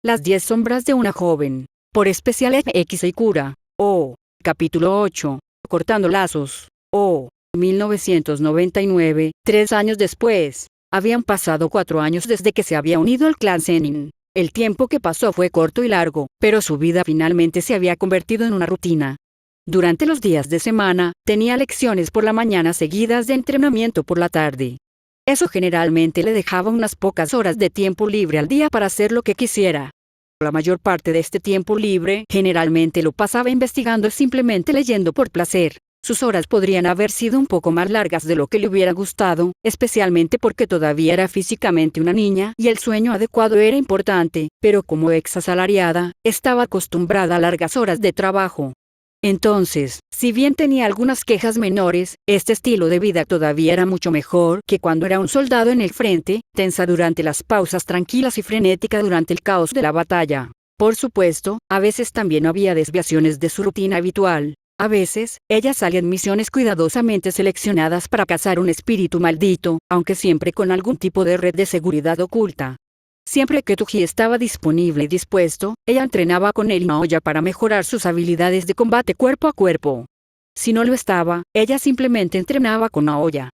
Las 10 sombras de una joven. Por especial FX Ikura. Capítulo 8. Cortando lazos. 1999, 3 años después. Habían pasado 4 años desde que se había unido al clan Zenin. El tiempo que pasó fue corto y largo, pero su vida finalmente se había convertido en una rutina. Durante los días de semana, tenía lecciones por la mañana seguidas de entrenamiento por la tarde. Eso generalmente le dejaba unas pocas horas de tiempo libre al día para hacer lo que quisiera. La mayor parte de este tiempo libre generalmente lo pasaba investigando o simplemente leyendo por placer. Sus horas podrían haber sido un poco más largas de lo que le hubiera gustado, especialmente porque todavía era físicamente una niña y el sueño adecuado era importante, pero como ex asalariada, estaba acostumbrada a largas horas de trabajo. Entonces, si bien tenía algunas quejas menores, este estilo de vida todavía era mucho mejor que cuando era un soldado en el frente, tensa durante las pausas tranquilas y frenética durante el caos de la batalla. Por supuesto, a veces también había desviaciones de su rutina habitual. A veces, ella salía en misiones cuidadosamente seleccionadas para cazar un espíritu maldito, aunque siempre con algún tipo de red de seguridad oculta. Siempre que Tuji estaba disponible y dispuesto, ella entrenaba con él y Naoya para mejorar sus habilidades de combate cuerpo a cuerpo. Si no lo estaba, ella simplemente entrenaba con Naoya.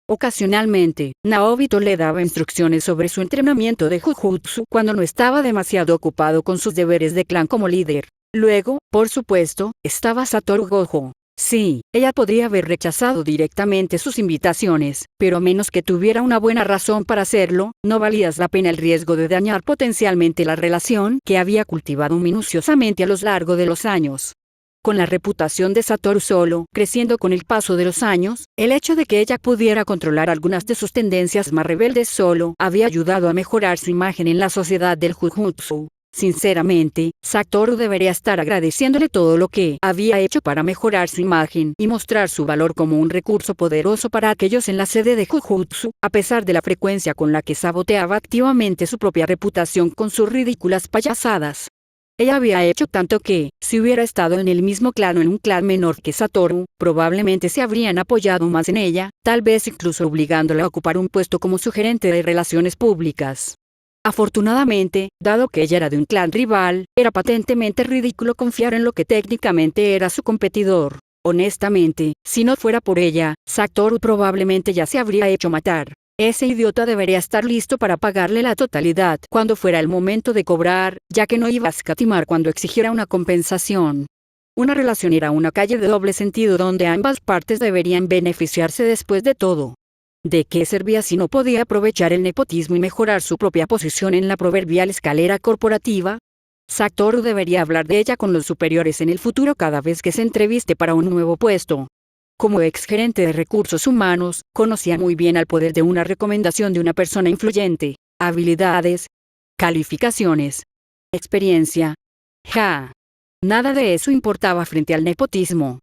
Ocasionalmente, Naobito le daba instrucciones sobre su entrenamiento de Jujutsu cuando no estaba demasiado ocupado con sus deberes de clan como líder. Luego, por supuesto, estaba Satoru Gojo. Sí, ella podría haber rechazado directamente sus invitaciones, pero a menos que tuviera una buena razón para hacerlo, no valía la pena el riesgo de dañar potencialmente la relación que había cultivado minuciosamente a lo largo de los años. Con la reputación de Satoru solo creciendo con el paso de los años, el hecho de que ella pudiera controlar algunas de sus tendencias más rebeldes solo había ayudado a mejorar su imagen en la sociedad del Jujutsu. Sinceramente, Satoru debería estar agradeciéndole todo lo que había hecho para mejorar su imagen y mostrar su valor como un recurso poderoso para aquellos en la sede de Jujutsu, a pesar de la frecuencia con la que saboteaba activamente su propia reputación con sus ridículas payasadas. Ella había hecho tanto que, si hubiera estado en el mismo clan o en un clan menor que Satoru, probablemente se habrían apoyado más en ella, tal vez incluso obligándola a ocupar un puesto como su gerente de relaciones públicas. Afortunadamente, dado que ella era de un clan rival, era patentemente ridículo confiar en lo que técnicamente era su competidor. Honestamente, si no fuera por ella, Satoru probablemente ya se habría hecho matar. Ese idiota debería estar listo para pagarle la totalidad cuando fuera el momento de cobrar, ya que no iba a escatimar cuando exigiera una compensación. Una relación era una calle de doble sentido donde ambas partes deberían beneficiarse después de todo. ¿De qué servía si no podía aprovechar el nepotismo y mejorar su propia posición en la proverbial escalera corporativa? Satoru debería hablar de ella con los superiores en el futuro cada vez que se entreviste para un nuevo puesto. Como ex gerente de recursos humanos, conocía muy bien al poder de una recomendación de una persona influyente. Habilidades, calificaciones, experiencia. Nada de eso importaba frente al nepotismo.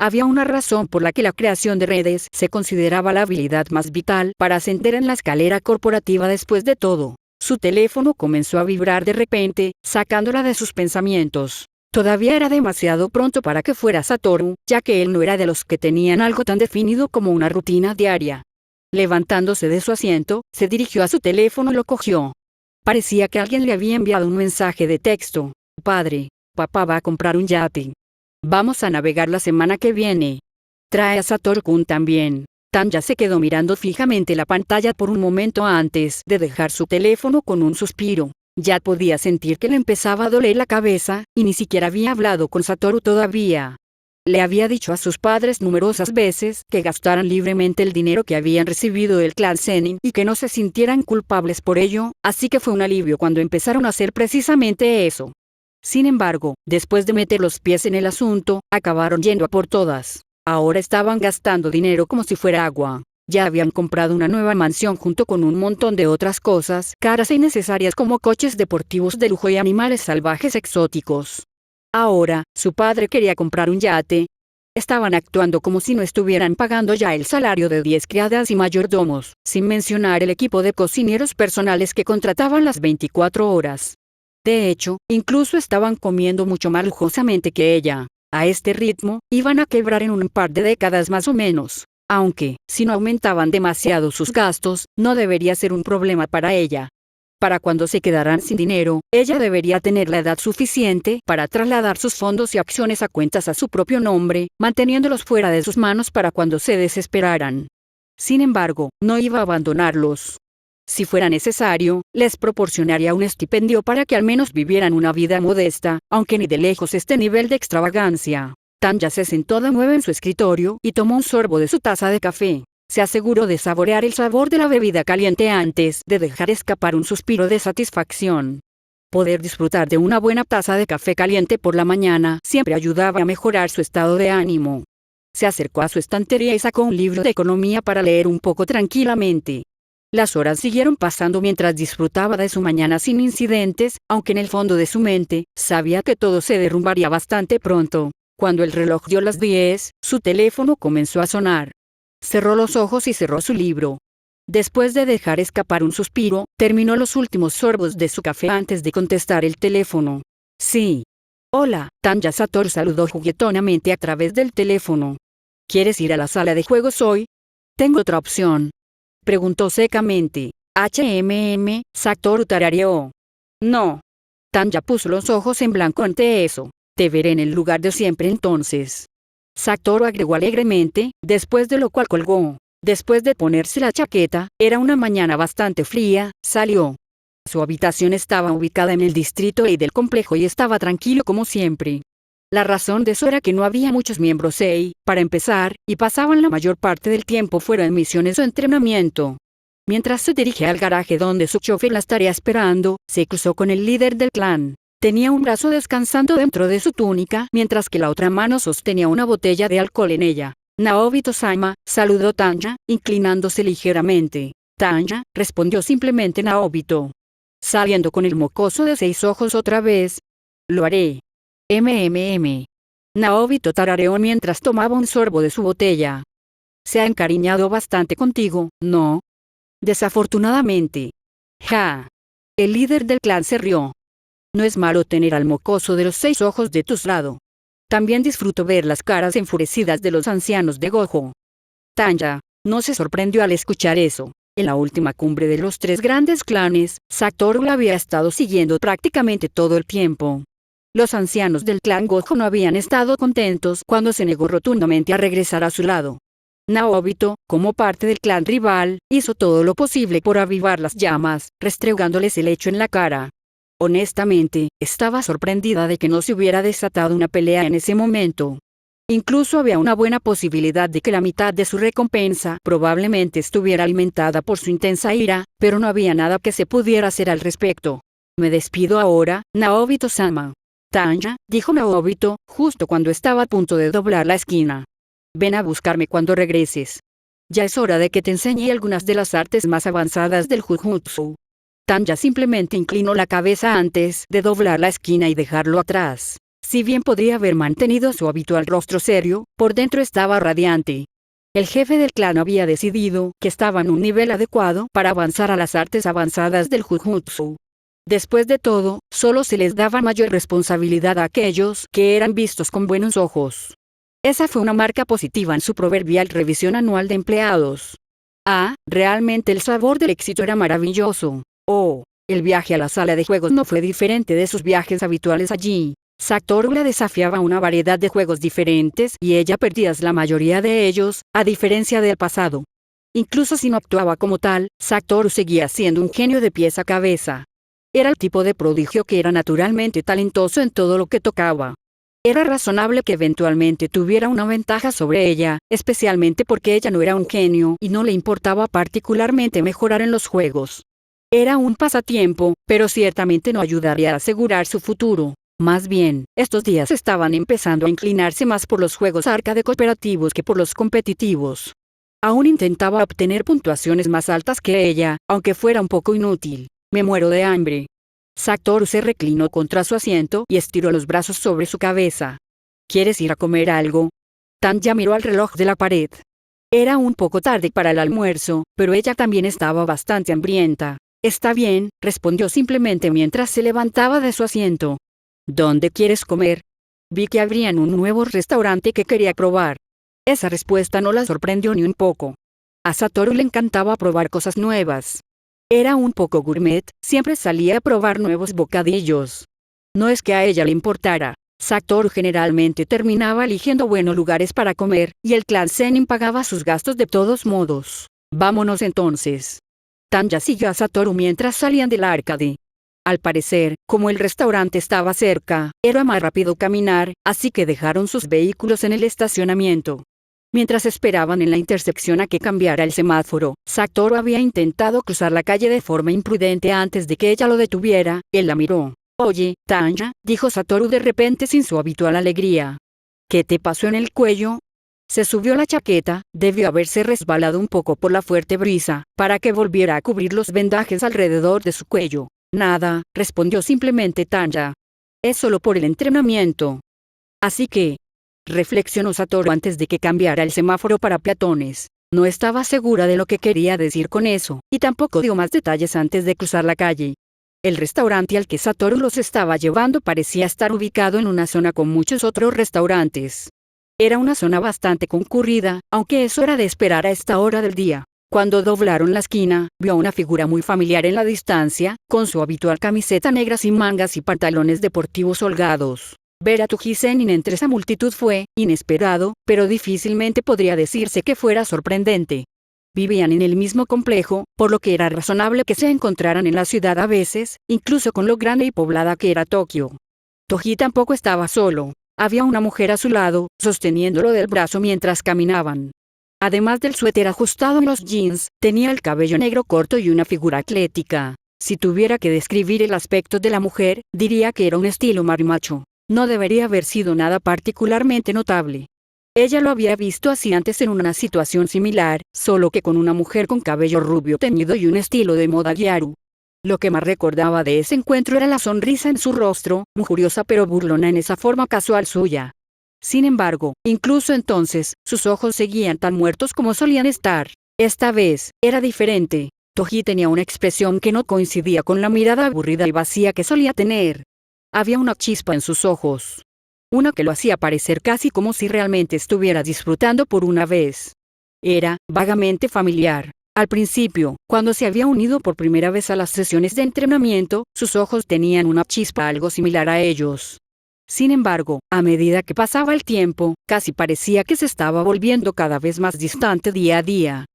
Había una razón por la que la creación de redes se consideraba la habilidad más vital para ascender en la escalera corporativa. Después de todo, su teléfono comenzó a vibrar de repente, sacándola de sus pensamientos. Todavía era demasiado pronto para que fuera Satoru, ya que él no era de los que tenían algo tan definido como una rutina diaria. Levantándose de su asiento, se dirigió a su teléfono y lo cogió. Parecía que alguien le había enviado un mensaje de texto. Padre, papá va a comprar un yate. Vamos a navegar la semana que viene. Trae a Satoru-kun también. Tanya se quedó mirando fijamente la pantalla por un momento antes de dejar su teléfono con un suspiro. Ya podía sentir que le empezaba a doler la cabeza, y ni siquiera había hablado con Satoru todavía. Le había dicho a sus padres numerosas veces que gastaran libremente el dinero que habían recibido del clan Zenin y que no se sintieran culpables por ello, así que fue un alivio cuando empezaron a hacer precisamente eso. Sin embargo, después de meter los pies en el asunto, acabaron yendo a por todas. Ahora estaban gastando dinero como si fuera agua. Ya habían comprado una nueva mansión junto con un montón de otras cosas caras e innecesarias como coches deportivos de lujo y animales salvajes exóticos. Ahora, su padre quería comprar un yate. Estaban actuando como si no estuvieran pagando ya el salario de 10 criadas y mayordomos, sin mencionar el equipo de cocineros personales que contrataban las 24 horas. De hecho, incluso estaban comiendo mucho más lujosamente que ella. A este ritmo, iban a quebrar en un par de décadas más o menos. Aunque, si no aumentaban demasiado sus gastos, no debería ser un problema para ella. Para cuando se quedaran sin dinero, ella debería tener la edad suficiente para trasladar sus fondos y acciones a cuentas a su propio nombre, manteniéndolos fuera de sus manos para cuando se desesperaran. Sin embargo, no iba a abandonarlos. Si fuera necesario, les proporcionaría un estipendio para que al menos vivieran una vida modesta, aunque ni de lejos este nivel de extravagancia. Tanya se sentó de nuevo en su escritorio y tomó un sorbo de su taza de café. Se aseguró de saborear el sabor de la bebida caliente antes de dejar escapar un suspiro de satisfacción. Poder disfrutar de una buena taza de café caliente por la mañana siempre ayudaba a mejorar su estado de ánimo. Se acercó a su estantería y sacó un libro de economía para leer un poco tranquilamente. Las horas siguieron pasando mientras disfrutaba de su mañana sin incidentes, aunque en el fondo de su mente, sabía que todo se derrumbaría bastante pronto. Cuando el reloj dio las 10, su teléfono comenzó a sonar. Cerró los ojos y cerró su libro. Después de dejar escapar un suspiro, terminó los últimos sorbos de su café antes de contestar el teléfono. Sí. Hola, Tanya. Satoru saludó juguetonamente a través del teléfono. ¿Quieres ir a la sala de juegos hoy? Tengo otra opción. Preguntó secamente. Satoru tarareó. No. Tanya puso los ojos en blanco ante eso. Te veré en el lugar de siempre entonces. Satoru agregó alegremente, después de lo cual colgó. Después de ponerse la chaqueta, era una mañana bastante fría, salió. Su habitación estaba ubicada en el distrito E del complejo y estaba tranquilo como siempre. La razón de eso era que no había muchos miembros EI, para empezar, y pasaban la mayor parte del tiempo fuera en misiones o entrenamiento. Mientras se dirigía al garaje donde su chofer la estaría esperando, se cruzó con el líder del clan. Tenía un brazo descansando dentro de su túnica, mientras que la otra mano sostenía una botella de alcohol en ella. Naobito-sama, saludó Tanya, inclinándose ligeramente. Tanya, respondió simplemente Naobito. Saliendo con el mocoso de 6 ojos otra vez. Lo haré. Naobito tarareó mientras tomaba un sorbo de su botella. Se ha encariñado bastante contigo, ¿no? Desafortunadamente. Ja. El líder del clan se rió. No es malo tener al mocoso de los 6 ojos de tu lado. También disfruto ver las caras enfurecidas de los ancianos de Gojo. Tanya no se sorprendió al escuchar eso. En la última cumbre de los 3 grandes clanes, Satoru la había estado siguiendo prácticamente todo el tiempo. Los ancianos del clan Gojo no habían estado contentos cuando se negó rotundamente a regresar a su lado. Naobito, como parte del clan rival, hizo todo lo posible por avivar las llamas, restregándoles el hecho en la cara. Honestamente, estaba sorprendida de que no se hubiera desatado una pelea en ese momento. Incluso había una buena posibilidad de que la mitad de su recompensa probablemente estuviera alimentada por su intensa ira, pero no había nada que se pudiera hacer al respecto. Me despido ahora, Naobito-sama. Tanya, dijo Naobito, justo cuando estaba a punto de doblar la esquina. Ven a buscarme cuando regreses. Ya es hora de que te enseñe algunas de las artes más avanzadas del Jujutsu. Tanya simplemente inclinó la cabeza antes de doblar la esquina y dejarlo atrás. Si bien podría haber mantenido su habitual rostro serio, por dentro estaba radiante. El jefe del clan había decidido que estaba en un nivel adecuado para avanzar a las artes avanzadas del Jujutsu. Después de todo, solo se les daba mayor responsabilidad a aquellos que eran vistos con buenos ojos. Esa fue una marca positiva en su proverbial revisión anual de empleados. Realmente el sabor del éxito era maravilloso. El viaje a la sala de juegos no fue diferente de sus viajes habituales allí. Satoru la desafiaba a una variedad de juegos diferentes y ella perdía la mayoría de ellos, a diferencia del pasado. Incluso si no actuaba como tal, Satoru seguía siendo un genio de pies a cabeza. Era el tipo de prodigio que era naturalmente talentoso en todo lo que tocaba. Era razonable que eventualmente tuviera una ventaja sobre ella, especialmente porque ella no era un genio y no le importaba particularmente mejorar en los juegos. Era un pasatiempo, pero ciertamente no ayudaría a asegurar su futuro. Más bien, estos días estaban empezando a inclinarse más por los juegos arcade cooperativos que por los competitivos. Aún intentaba obtener puntuaciones más altas que ella, aunque fuera un poco inútil. Me muero de hambre. Satoru se reclinó contra su asiento y estiró los brazos sobre su cabeza. ¿Quieres ir a comer algo? Tanya miró al reloj de la pared. Era un poco tarde para el almuerzo, pero ella también estaba bastante hambrienta. Está bien, respondió simplemente mientras se levantaba de su asiento. ¿Dónde quieres comer? Vi que abrían un nuevo restaurante que quería probar. Esa respuesta no la sorprendió ni un poco. A Satoru le encantaba probar cosas nuevas. Era un poco gourmet, siempre salía a probar nuevos bocadillos. No es que a ella le importara. Satoru generalmente terminaba eligiendo buenos lugares para comer, y el clan Zenin pagaba sus gastos de todos modos. Vámonos entonces. Tanya siguió a Satoru mientras salían del arcade. Al parecer, como el restaurante estaba cerca, era más rápido caminar, así que dejaron sus vehículos en el estacionamiento. Mientras esperaban en la intersección a que cambiara el semáforo, Satoru había intentado cruzar la calle de forma imprudente antes de que ella lo detuviera. Él la miró. «Oye, Tanya», dijo Satoru de repente sin su habitual alegría. «¿Qué te pasó en el cuello?» Se subió la chaqueta, debió haberse resbalado un poco por la fuerte brisa, para que volviera a cubrir los vendajes alrededor de su cuello. «Nada», respondió simplemente Tanya. «Es solo por el entrenamiento». «Así que», reflexionó Satoru antes de que cambiara el semáforo para peatones. No estaba segura de lo que quería decir con eso, y tampoco dio más detalles antes de cruzar la calle. El restaurante al que Satoru los estaba llevando parecía estar ubicado en una zona con muchos otros restaurantes. Era una zona bastante concurrida, aunque eso era de esperar a esta hora del día. Cuando doblaron la esquina, vio a una figura muy familiar en la distancia, con su habitual camiseta negra sin mangas y pantalones deportivos holgados. Ver a Toji Zenin entre esa multitud fue inesperado, pero difícilmente podría decirse que fuera sorprendente. Vivían en el mismo complejo, por lo que era razonable que se encontraran en la ciudad a veces, incluso con lo grande y poblada que era Tokio. Toji tampoco estaba solo. Había una mujer a su lado, sosteniéndolo del brazo mientras caminaban. Además del suéter ajustado en los jeans, tenía el cabello negro corto y una figura atlética. Si tuviera que describir el aspecto de la mujer, diría que era un estilo marimacho. No debería haber sido nada particularmente notable. Ella lo había visto así antes en una situación similar, solo que con una mujer con cabello rubio teñido y un estilo de moda gyaru. Lo que más recordaba de ese encuentro era la sonrisa en su rostro, lujuriosa pero burlona en esa forma casual suya. Sin embargo, incluso entonces, sus ojos seguían tan muertos como solían estar. Esta vez, era diferente. Toji tenía una expresión que no coincidía con la mirada aburrida y vacía que solía tener. Había una chispa en sus ojos. Una que lo hacía parecer casi como si realmente estuviera disfrutando por una vez. Era, vagamente familiar. Al principio, cuando se había unido por primera vez a las sesiones de entrenamiento, sus ojos tenían una chispa algo similar a ellos. Sin embargo, a medida que pasaba el tiempo, casi parecía que se estaba volviendo cada vez más distante día a día.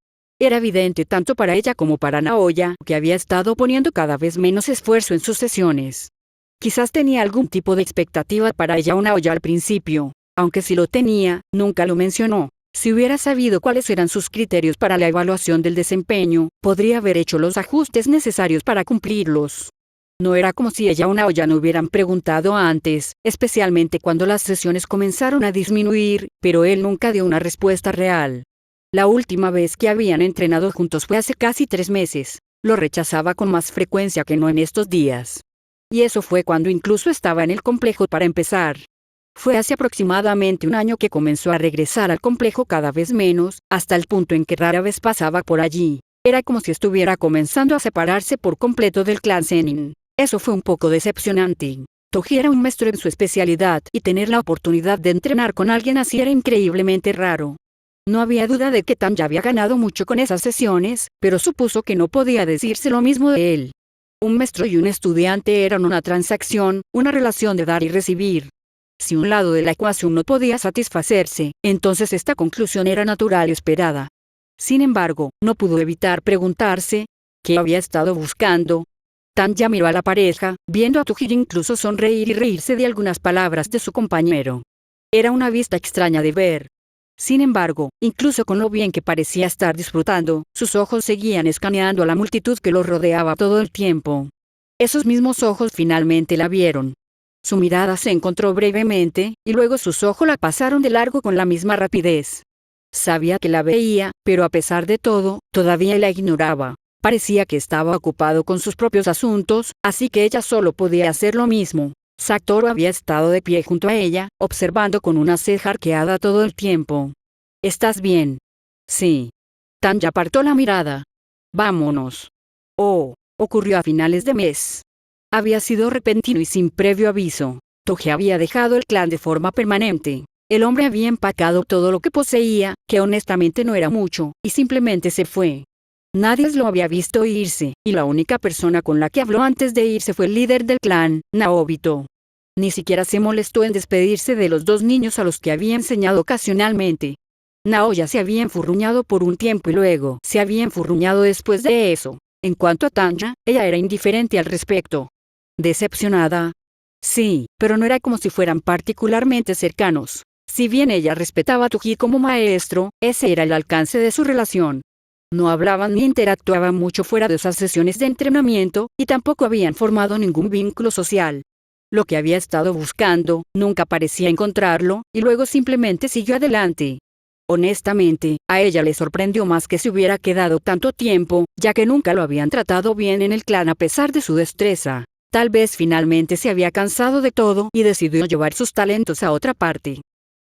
Era evidente tanto para ella como para Naoya, que había estado poniendo cada vez menos esfuerzo en sus sesiones. Quizás tenía algún tipo de expectativa para ella o Naoya al principio, aunque si lo tenía, nunca lo mencionó. Si hubiera sabido cuáles eran sus criterios para la evaluación del desempeño, podría haber hecho los ajustes necesarios para cumplirlos. No era como si ella o Naoya no hubieran preguntado antes, especialmente cuando las sesiones comenzaron a disminuir, pero él nunca dio una respuesta real. La última vez que habían entrenado juntos fue hace casi 3 meses. Lo rechazaba con más frecuencia que no en estos días. Y eso fue cuando incluso estaba en el complejo para empezar. Fue hace aproximadamente un año que comenzó a regresar al complejo cada vez menos, hasta el punto en que rara vez pasaba por allí. Era como si estuviera comenzando a separarse por completo del clan Zenin. Eso fue un poco decepcionante. Toji era un maestro en su especialidad y tener la oportunidad de entrenar con alguien así era increíblemente raro. No había duda de que Tanya había ganado mucho con esas sesiones, pero supuso que no podía decirse lo mismo de él. Un maestro y un estudiante eran una transacción, una relación de dar y recibir. Si un lado de la ecuación no podía satisfacerse, entonces esta conclusión era natural y esperada. Sin embargo, no pudo evitar preguntarse, ¿qué había estado buscando? Tanya miró a la pareja, viendo a Toji incluso sonreír y reírse de algunas palabras de su compañero. Era una vista extraña de ver. Sin embargo, incluso con lo bien que parecía estar disfrutando, sus ojos seguían escaneando a la multitud que lo rodeaba todo el tiempo. Esos mismos ojos finalmente la vieron. Su mirada se encontró brevemente, y luego sus ojos la pasaron de largo con la misma rapidez. Sabía que la veía, pero a pesar de todo, todavía la ignoraba. Parecía que estaba ocupado con sus propios asuntos, así que ella solo podía hacer lo mismo. Satoru había estado de pie junto a ella, observando con una ceja arqueada todo el tiempo. ¿Estás bien? Sí. Tanya apartó la mirada. Vámonos. Oh, ocurrió a finales de mes. Había sido repentino y sin previo aviso. Toji había dejado el clan de forma permanente. El hombre había empacado todo lo que poseía, que honestamente no era mucho, y simplemente se fue. Nadie lo había visto irse, y la única persona con la que habló antes de irse fue el líder del clan, Naobito. Ni siquiera se molestó en despedirse de los dos niños a los que había enseñado ocasionalmente. Naoya se había enfurruñado por un tiempo y luego se había enfurruñado después de eso. En cuanto a Tanya, ella era indiferente al respecto. ¿Decepcionada? Sí, pero no era como si fueran particularmente cercanos. Si bien ella respetaba a Toji como maestro, ese era el alcance de su relación. No hablaban ni interactuaban mucho fuera de esas sesiones de entrenamiento, y tampoco habían formado ningún vínculo social. Lo que había estado buscando, nunca parecía encontrarlo, y luego simplemente siguió adelante. Honestamente, a ella le sorprendió más que se hubiera quedado tanto tiempo, ya que nunca lo habían tratado bien en el clan a pesar de su destreza. Tal vez finalmente se había cansado de todo y decidió llevar sus talentos a otra parte.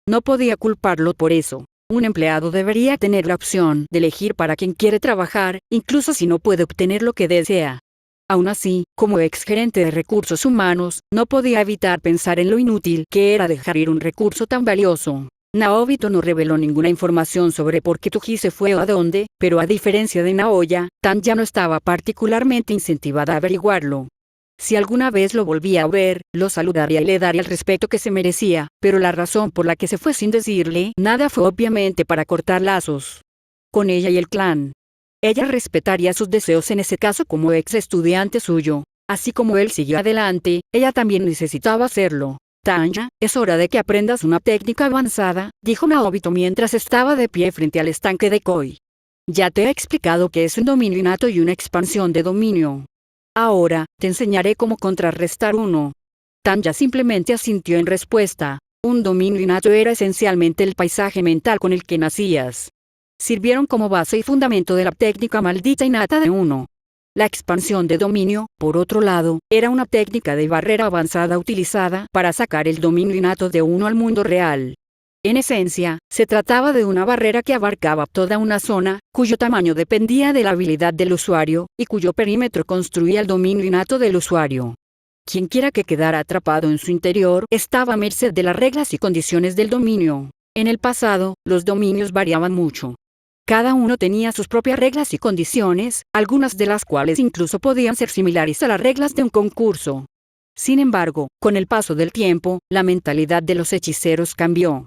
No podía culparlo por eso. Un empleado debería tener la opción de elegir para quien quiere trabajar, incluso si no puede obtener lo que desea. Aún así, como exgerente de recursos humanos, no podía evitar pensar en lo inútil que era dejar ir un recurso tan valioso. Naobito no reveló ninguna información sobre por qué Toji se fue o a dónde, pero a diferencia de Naoya, Tanya no estaba particularmente incentivada a averiguarlo. Si alguna vez lo volvía a ver, lo saludaría y le daría el respeto que se merecía, pero la razón por la que se fue sin decirle nada fue obviamente para cortar lazos con ella y el clan. Ella respetaría sus deseos en ese caso como ex estudiante suyo. Así como él siguió adelante, ella también necesitaba hacerlo. Tanya, es hora de que aprendas una técnica avanzada, dijo Naobito mientras estaba de pie frente al estanque de Koi. Ya te he explicado que es un dominio innato y una expansión de dominio. Ahora, te enseñaré cómo contrarrestar uno. Tanya simplemente asintió en respuesta. Un dominio innato era esencialmente el paisaje mental con el que nacías. Sirvieron como base y fundamento de la técnica maldita innata de uno. La expansión de dominio, por otro lado, era una técnica de barrera avanzada utilizada para sacar el dominio innato de uno al mundo real. En esencia, se trataba de una barrera que abarcaba toda una zona, cuyo tamaño dependía de la habilidad del usuario, y cuyo perímetro construía el dominio innato del usuario. Quienquiera que quedara atrapado en su interior estaba a merced de las reglas y condiciones del dominio. En el pasado, los dominios variaban mucho. Cada uno tenía sus propias reglas y condiciones, algunas de las cuales incluso podían ser similares a las reglas de un concurso. Sin embargo, con el paso del tiempo, la mentalidad de los hechiceros cambió.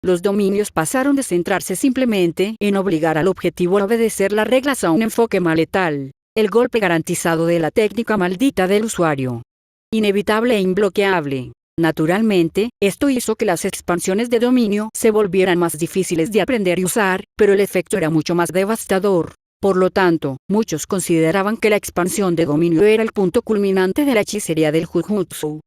Los dominios pasaron de centrarse simplemente en obligar al objetivo a obedecer las reglas a un enfoque más letal, el golpe garantizado de la técnica maldita del usuario. Inevitable e imbloqueable. Naturalmente, esto hizo que las expansiones de dominio se volvieran más difíciles de aprender y usar, pero el efecto era mucho más devastador. Por lo tanto, muchos consideraban que la expansión de dominio era el punto culminante de la hechicería del Jujutsu.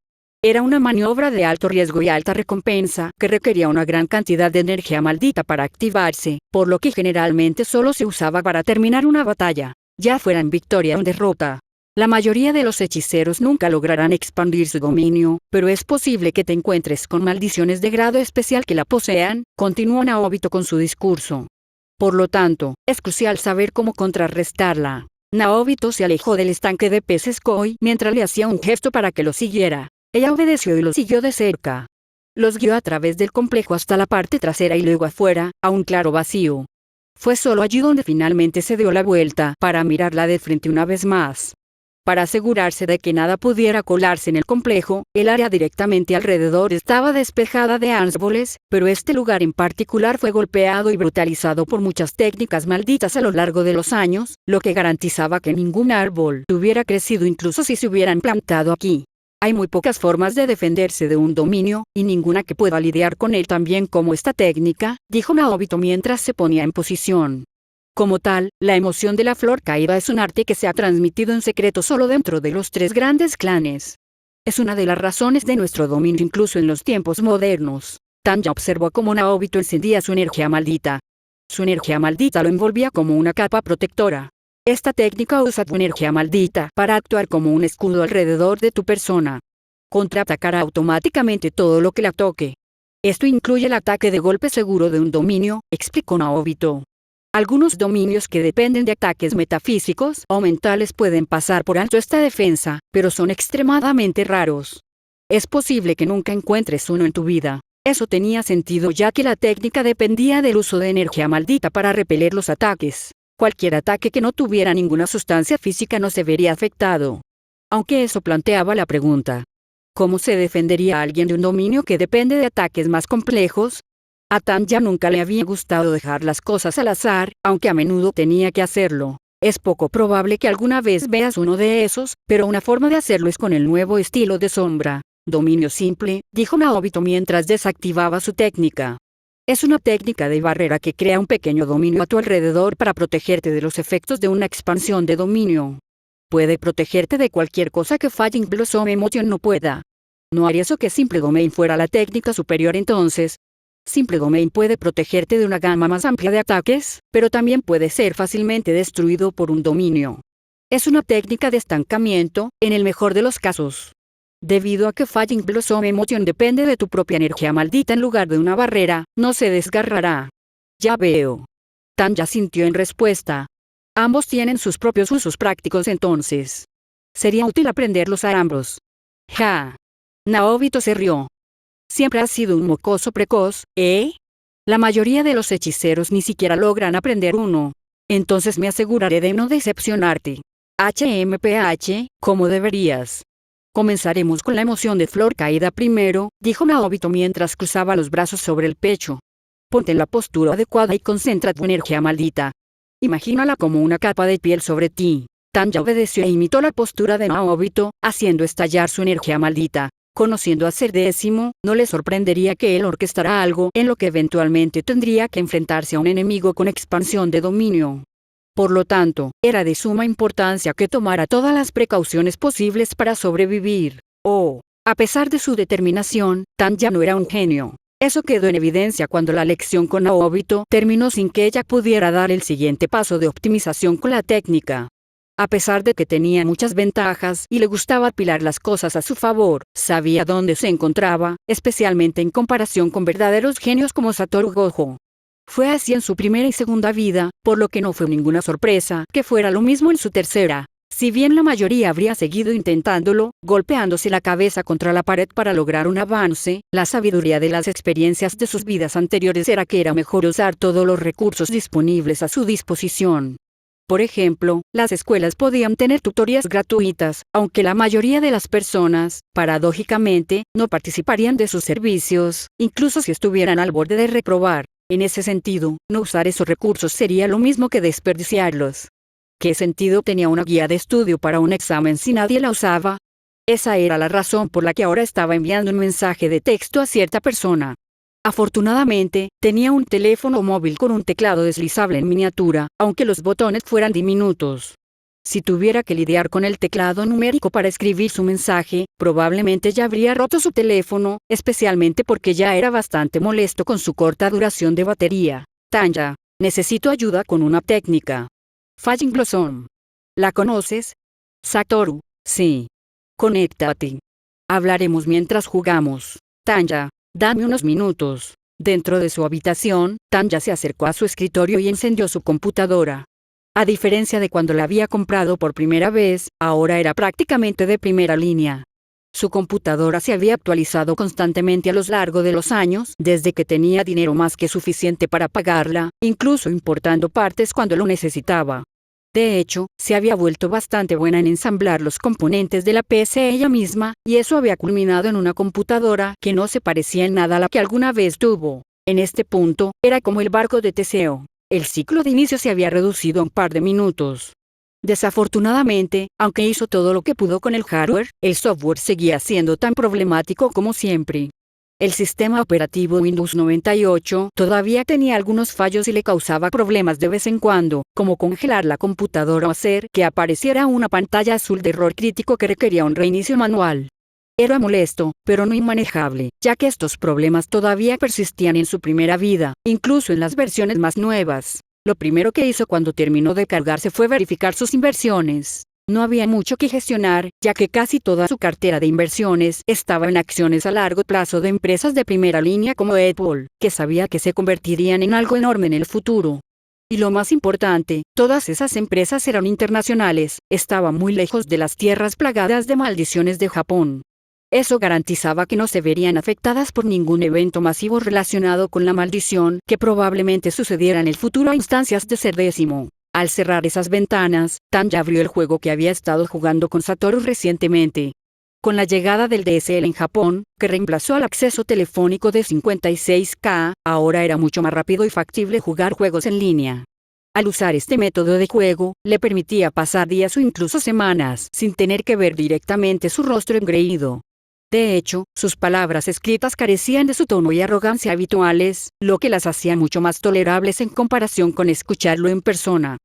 Era una maniobra de alto riesgo y alta recompensa que requería una gran cantidad de energía maldita para activarse, por lo que generalmente solo se usaba para terminar una batalla, ya fuera en victoria o en derrota. La mayoría de los hechiceros nunca lograrán expandir su dominio, pero es posible que te encuentres con maldiciones de grado especial que la posean, continuó Naobito con su discurso. Por lo tanto, es crucial saber cómo contrarrestarla. Naobito se alejó del estanque de peces Koi mientras le hacía un gesto para que lo siguiera. Ella obedeció y lo siguió de cerca. Los guió a través del complejo hasta la parte trasera y luego afuera, a un claro vacío. Fue solo allí donde finalmente se dio la vuelta para mirarla de frente una vez más. Para asegurarse de que nada pudiera colarse en el complejo, el área directamente alrededor estaba despejada de árboles, pero este lugar en particular fue golpeado y brutalizado por muchas técnicas malditas a lo largo de los años, lo que garantizaba que ningún árbol hubiera crecido incluso si se hubieran plantado aquí. Hay muy pocas formas de defenderse de un dominio, y ninguna que pueda lidiar con él tan bien como esta técnica, dijo Naobito mientras se ponía en posición. Como tal, la emoción de la flor caída es un arte que se ha transmitido en secreto solo dentro de los 3 grandes clanes. Es una de las razones de nuestro dominio incluso en los tiempos modernos. Tanya observó cómo Naobito encendía su energía maldita. Su energía maldita lo envolvía como una capa protectora. Esta técnica usa tu energía maldita para actuar como un escudo alrededor de tu persona. Contraatacará automáticamente todo lo que la toque. Esto incluye el ataque de golpe seguro de un dominio, explicó Naobito. Algunos dominios que dependen de ataques metafísicos o mentales pueden pasar por alto esta defensa, pero son extremadamente raros. Es posible que nunca encuentres uno en tu vida. Eso tenía sentido ya que la técnica dependía del uso de energía maldita para repeler los ataques. Cualquier ataque que no tuviera ninguna sustancia física no se vería afectado. Aunque eso planteaba la pregunta: ¿cómo se defendería alguien de un dominio que depende de ataques más complejos? A Tanya nunca le había gustado dejar las cosas al azar, aunque a menudo tenía que hacerlo. Es poco probable que alguna vez veas uno de esos, pero una forma de hacerlo es con el nuevo estilo de sombra. Dominio simple, dijo Naobito mientras desactivaba su técnica. Es una técnica de barrera que crea un pequeño dominio a tu alrededor para protegerte de los efectos de una expansión de dominio. Puede protegerte de cualquier cosa que Flying Blossom Emotion no pueda. ¿No haría eso que Simple Domain fuera la técnica superior entonces? Simple Domain puede protegerte de una gama más amplia de ataques, pero también puede ser fácilmente destruido por un dominio. Es una técnica de estancamiento, en el mejor de los casos. Debido a que Flying Blossom Emotion depende de tu propia energía maldita en lugar de una barrera, no se desgarrará. Ya veo. Tanya sintió en respuesta. Ambos tienen sus propios usos prácticos entonces. Sería útil aprenderlos a ambos. Ja. Naobito se rió. Siempre has sido un mocoso precoz, ¿eh? La mayoría de los hechiceros ni siquiera logran aprender uno. Entonces me aseguraré de no decepcionarte. HMPH, como deberías. Comenzaremos con la emoción de flor caída primero, dijo Naobito mientras cruzaba los brazos sobre el pecho. Ponte en la postura adecuada y concentra tu energía maldita. Imagínala como una capa de piel sobre ti. Tanya obedeció e imitó la postura de Naobito, haciendo estallar su energía maldita. Conociendo a Ser Décimo, no le sorprendería que él orquestara algo en lo que eventualmente tendría que enfrentarse a un enemigo con expansión de dominio. Por lo tanto, era de suma importancia que tomara todas las precauciones posibles para sobrevivir. A pesar de su determinación, Tanya no era un genio. Eso quedó en evidencia cuando la lección con Naobito terminó sin que ella pudiera dar el siguiente paso de optimización con la técnica. A pesar de que tenía muchas ventajas y le gustaba apilar las cosas a su favor, sabía dónde se encontraba, especialmente en comparación con verdaderos genios como Satoru Gojo. Fue así en su primera y segunda vida, por lo que no fue ninguna sorpresa que fuera lo mismo en su tercera. Si bien la mayoría habría seguido intentándolo, golpeándose la cabeza contra la pared para lograr un avance, la sabiduría de las experiencias de sus vidas anteriores era que era mejor usar todos los recursos disponibles a su disposición. Por ejemplo, las escuelas podían tener tutorías gratuitas, aunque la mayoría de las personas, paradójicamente, no participarían de sus servicios, incluso si estuvieran al borde de reprobar. En ese sentido, no usar esos recursos sería lo mismo que desperdiciarlos. ¿Qué sentido tenía una guía de estudio para un examen si nadie la usaba? Esa era la razón por la que ahora estaba enviando un mensaje de texto a cierta persona. Afortunadamente, tenía un teléfono móvil con un teclado deslizable en miniatura, aunque los botones fueran diminutos. Si tuviera que lidiar con el teclado numérico para escribir su mensaje, probablemente ya habría roto su teléfono, especialmente porque ya era bastante molesto con su corta duración de batería. Tanya, necesito ayuda con una técnica. Flying Blossom. ¿La conoces? Satoru, sí. Conéctate. Hablaremos mientras jugamos. Tanya, dame unos minutos. Dentro de su habitación, Tanya se acercó a su escritorio y encendió su computadora. A diferencia de cuando la había comprado por primera vez, ahora era prácticamente de primera línea. Su computadora se había actualizado constantemente a lo largo de los años, desde que tenía dinero más que suficiente para pagarla, incluso importando partes cuando lo necesitaba. De hecho, se había vuelto bastante buena en ensamblar los componentes de la PC ella misma, y eso había culminado en una computadora que no se parecía en nada a la que alguna vez tuvo. En este punto, era como el barco de Teseo. El ciclo de inicio se había reducido a un par de minutos. Desafortunadamente, aunque hizo todo lo que pudo con el hardware, el software seguía siendo tan problemático como siempre. El sistema operativo Windows 98 todavía tenía algunos fallos y le causaba problemas de vez en cuando, como congelar la computadora o hacer que apareciera una pantalla azul de error crítico que requería un reinicio manual. Era molesto, pero no inmanejable, ya que estos problemas todavía persistían en su primera vida, incluso en las versiones más nuevas. Lo primero que hizo cuando terminó de cargarse fue verificar sus inversiones. No había mucho que gestionar, ya que casi toda su cartera de inversiones estaba en acciones a largo plazo de empresas de primera línea como Apple, que sabía que se convertirían en algo enorme en el futuro. Y lo más importante, todas esas empresas eran internacionales, estaban muy lejos de las tierras plagadas de maldiciones de Japón. Eso garantizaba que no se verían afectadas por ningún evento masivo relacionado con la maldición que probablemente sucediera en el futuro a instancias de Ser Décimo. Al cerrar esas ventanas, Tanya abrió el juego que había estado jugando con Satoru recientemente. Con la llegada del DSL en Japón, que reemplazó al acceso telefónico de 56K, ahora era mucho más rápido y factible jugar juegos en línea. Al usar este método de juego, le permitía pasar días o incluso semanas sin tener que ver directamente su rostro engreído. De hecho, sus palabras escritas carecían de su tono y arrogancia habituales, lo que las hacía mucho más tolerables en comparación con escucharlo en persona.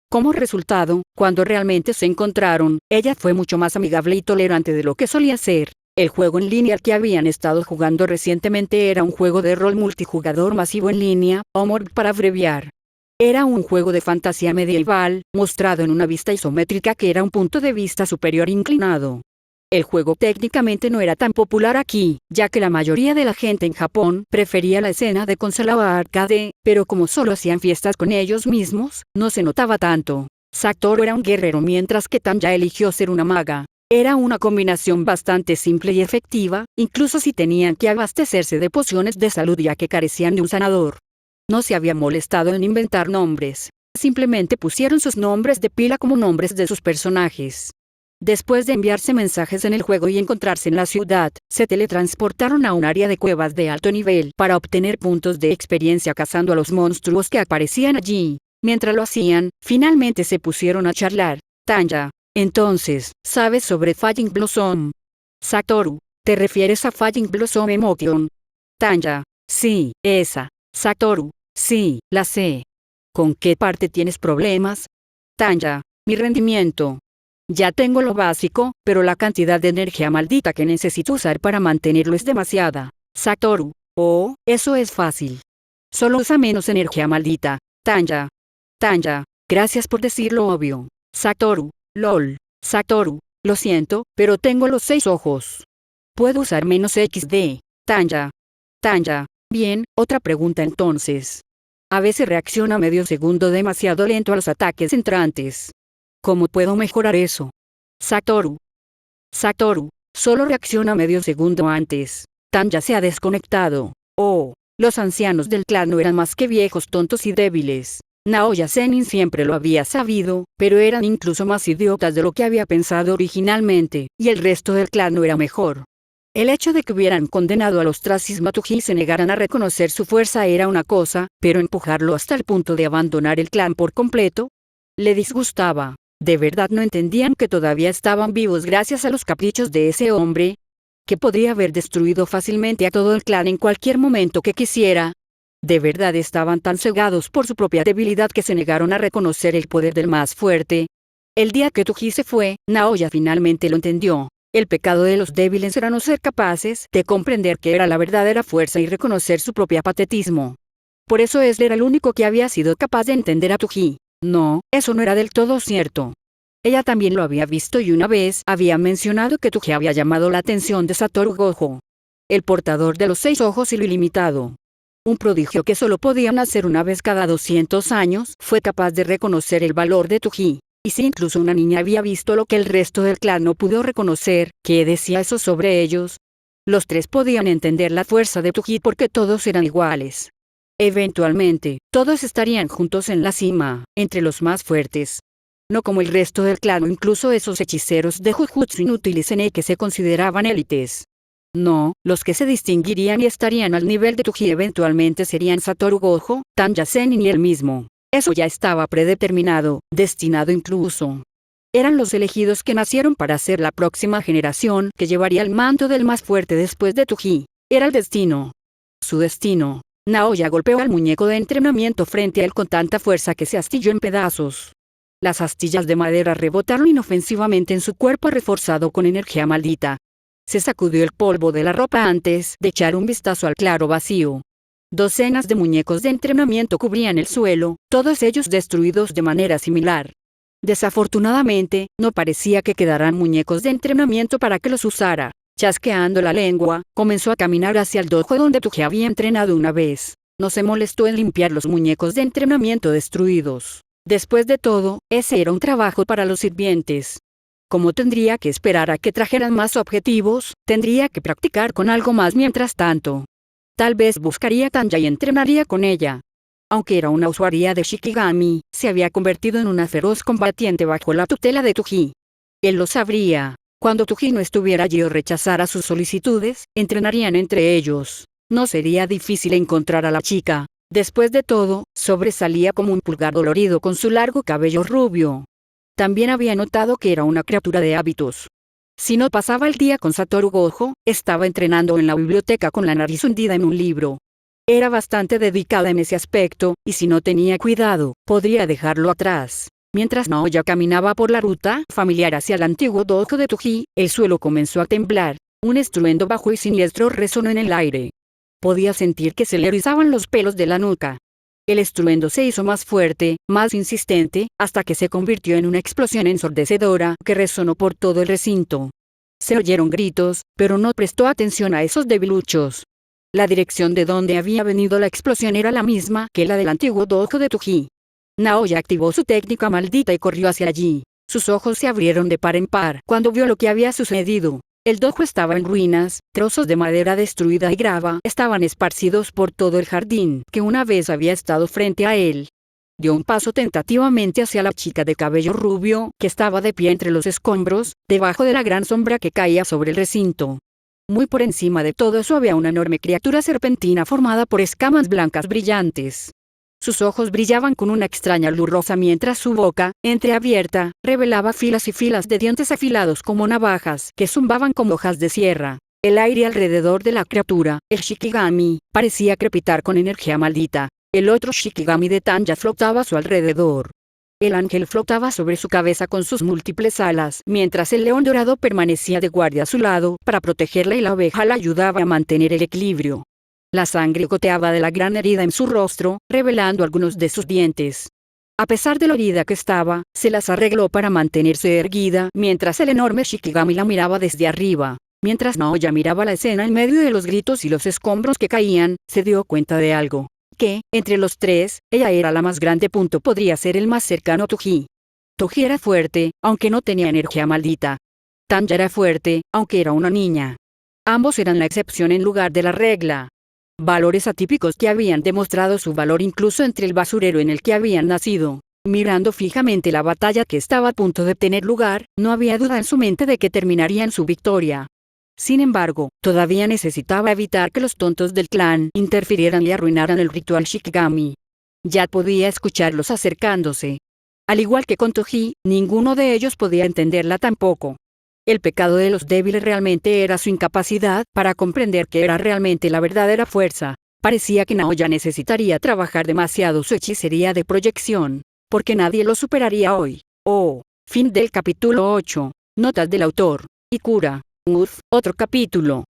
Como resultado, cuando realmente se encontraron, ella fue mucho más amigable y tolerante de lo que solía ser. El juego en línea al que habían estado jugando recientemente era un juego de rol multijugador masivo en línea, OMORG para abreviar. Era un juego de fantasía medieval, mostrado en una vista isométrica que era un punto de vista superior inclinado. El juego técnicamente no era tan popular aquí, ya que la mayoría de la gente en Japón prefería la escena de consola o arcade, pero como solo hacían fiestas con ellos mismos, no se notaba tanto. Satoru era un guerrero mientras que Tanya eligió ser una maga. Era una combinación bastante simple y efectiva, incluso si tenían que abastecerse de pociones de salud ya que carecían de un sanador. No se había molestado en inventar nombres, simplemente pusieron sus nombres de pila como nombres de sus personajes. Después de enviarse mensajes en el juego y encontrarse en la ciudad, se teletransportaron a un área de cuevas de alto nivel para obtener puntos de experiencia cazando a los monstruos que aparecían allí. Mientras lo hacían, finalmente se pusieron a charlar. Tanya, entonces, ¿sabes sobre Falling Blossom? Satoru, ¿te refieres a Falling Blossom Emotion? Tanya, sí, esa. Satoru, sí, la sé. ¿Con qué parte tienes problemas? Tanya, mi rendimiento. Ya tengo lo básico, pero la cantidad de energía maldita que necesito usar para mantenerlo es demasiada. Satoru, oh, eso es fácil. Solo usa menos energía maldita. Tanya, gracias por decir lo obvio. Satoru, lol. Satoru, lo siento, pero tengo los 6 ojos. Puedo usar menos XD. Tanya, bien, otra pregunta entonces. A veces reacciona medio segundo demasiado lento a los ataques entrantes. ¿Cómo puedo mejorar eso? Satoru, solo reacciona medio segundo antes. Tanya se ha desconectado. Oh, los ancianos del clan no eran más que viejos tontos y débiles. Naoya Zenin siempre lo había sabido, pero eran incluso más idiotas de lo que había pensado originalmente, y el resto del clan no era mejor. El hecho de que hubieran condenado al ostracismo a Tuji y se negaran a reconocer su fuerza era una cosa, pero empujarlo hasta el punto de abandonar el clan por completo, le disgustaba. ¿De verdad no entendían que todavía estaban vivos gracias a los caprichos de ese hombre? ¿Que podría haber destruido fácilmente a todo el clan en cualquier momento que quisiera? ¿De verdad estaban tan cegados por su propia debilidad que se negaron a reconocer el poder del más fuerte? El día que Tuji se fue, Naoya finalmente lo entendió. El pecado de los débiles era no ser capaces de comprender qué era la verdadera fuerza y reconocer su propio patetismo. Por eso él era el único que había sido capaz de entender a Tuji. No, eso no era del todo cierto. Ella también lo había visto y una vez había mencionado que Tuji había llamado la atención de Satoru Gojo, el portador de los 6 ojos y lo ilimitado. Un prodigio que solo podía nacer una vez cada 200 años, fue capaz de reconocer el valor de Tuji. Y si incluso una niña había visto lo que el resto del clan no pudo reconocer, ¿qué decía eso sobre ellos? Los 3 podían entender la fuerza de Tuji porque todos eran iguales. Eventualmente, todos estarían juntos en la cima, entre los más fuertes. No como el resto del clan o incluso esos hechiceros de Jujutsu inútiles en el que se consideraban élites. No, los que se distinguirían y estarían al nivel de Tuji eventualmente serían Satoru Gojo, Tanya Zenin y él mismo. Eso ya estaba predeterminado, destinado incluso. Eran los elegidos que nacieron para ser la próxima generación que llevaría el manto del más fuerte después de Tuji. Era el destino. Su destino. Naoya golpeó al muñeco de entrenamiento frente a él con tanta fuerza que se astilló en pedazos. Las astillas de madera rebotaron inofensivamente en su cuerpo reforzado con energía maldita. Se sacudió el polvo de la ropa antes de echar un vistazo al claro vacío. Docenas de muñecos de entrenamiento cubrían el suelo, todos ellos destruidos de manera similar. Desafortunadamente, no parecía que quedaran muñecos de entrenamiento para que los usara. Chasqueando la lengua, comenzó a caminar hacia el dojo donde Tuji había entrenado una vez. No se molestó en limpiar los muñecos de entrenamiento destruidos. Después de todo, ese era un trabajo para los sirvientes. Como tendría que esperar a que trajeran más objetivos, tendría que practicar con algo más mientras tanto. Tal vez buscaría a Tanya y entrenaría con ella. Aunque era una usuaria de Shikigami, se había convertido en una feroz combatiente bajo la tutela de Toji. Él lo sabría. Cuando Toji no estuviera allí o rechazara sus solicitudes, entrenarían entre ellos. No sería difícil encontrar a la chica. Después de todo, sobresalía como un pulgar dolorido con su largo cabello rubio. También había notado que era una criatura de hábitos. Si no pasaba el día con Satoru Gojo, estaba entrenando en la biblioteca con la nariz hundida en un libro. Era bastante dedicada en ese aspecto, y si no tenía cuidado, podría dejarlo atrás. Mientras Naoya caminaba por la ruta familiar hacia el antiguo dojo de Toji, el suelo comenzó a temblar. Un estruendo bajo y siniestro resonó en el aire. Podía sentir que se le erizaban los pelos de la nuca. El estruendo se hizo más fuerte, más insistente, hasta que se convirtió en una explosión ensordecedora que resonó por todo el recinto. Se oyeron gritos, pero no prestó atención a esos debiluchos. La dirección de donde había venido la explosión era la misma que la del antiguo dojo de Toji. Naoya activó su técnica maldita y corrió hacia allí. Sus ojos se abrieron de par en par cuando vio lo que había sucedido. El dojo estaba en ruinas, trozos de madera destruida y grava estaban esparcidos por todo el jardín que una vez había estado frente a él. Dio un paso tentativamente hacia la chica de cabello rubio que estaba de pie entre los escombros, debajo de la gran sombra que caía sobre el recinto. Muy por encima de todo eso había una enorme criatura serpentina formada por escamas blancas brillantes. Sus ojos brillaban con una extraña luz rosa mientras su boca, entreabierta, revelaba filas y filas de dientes afilados como navajas que zumbaban como hojas de sierra. El aire alrededor de la criatura, el Shikigami, parecía crepitar con energía maldita. El otro Shikigami de Tanya flotaba a su alrededor. El ángel flotaba sobre su cabeza con sus múltiples alas, mientras el león dorado permanecía de guardia a su lado para protegerla y la oveja la ayudaba a mantener el equilibrio. La sangre goteaba de la gran herida en su rostro, revelando algunos de sus dientes. A pesar de lo herida que estaba, se las arregló para mantenerse erguida mientras el enorme Shikigami la miraba desde arriba. Mientras Naoya miraba la escena en medio de los gritos y los escombros que caían, se dio cuenta de algo. Que, entre los tres, ella era la más grande. Podría ser el más cercano a Toji. Toji era fuerte, aunque no tenía energía maldita. Tanya era fuerte, aunque era una niña. Ambos eran la excepción en lugar de la regla. Valores atípicos que habían demostrado su valor incluso entre el basurero en el que habían nacido. Mirando fijamente la batalla que estaba a punto de tener lugar, no había duda en su mente de que terminaría en su victoria. Sin embargo, todavía necesitaba evitar que los tontos del clan interfirieran y arruinaran el ritual Shikigami. Ya podía escucharlos acercándose. Al igual que con Toji, ninguno de ellos podía entenderla tampoco. El pecado de los débiles realmente era su incapacidad para comprender qué era realmente la verdadera fuerza. Parecía que Naoya necesitaría trabajar demasiado su hechicería de proyección, porque nadie lo superaría hoy. Fin del capítulo 8. Notas del autor. Ikura. Otro capítulo.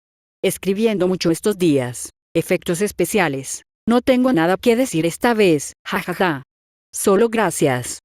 Escribiendo mucho estos días. Efectos especiales. No tengo nada que decir esta vez, jajaja. Solo gracias.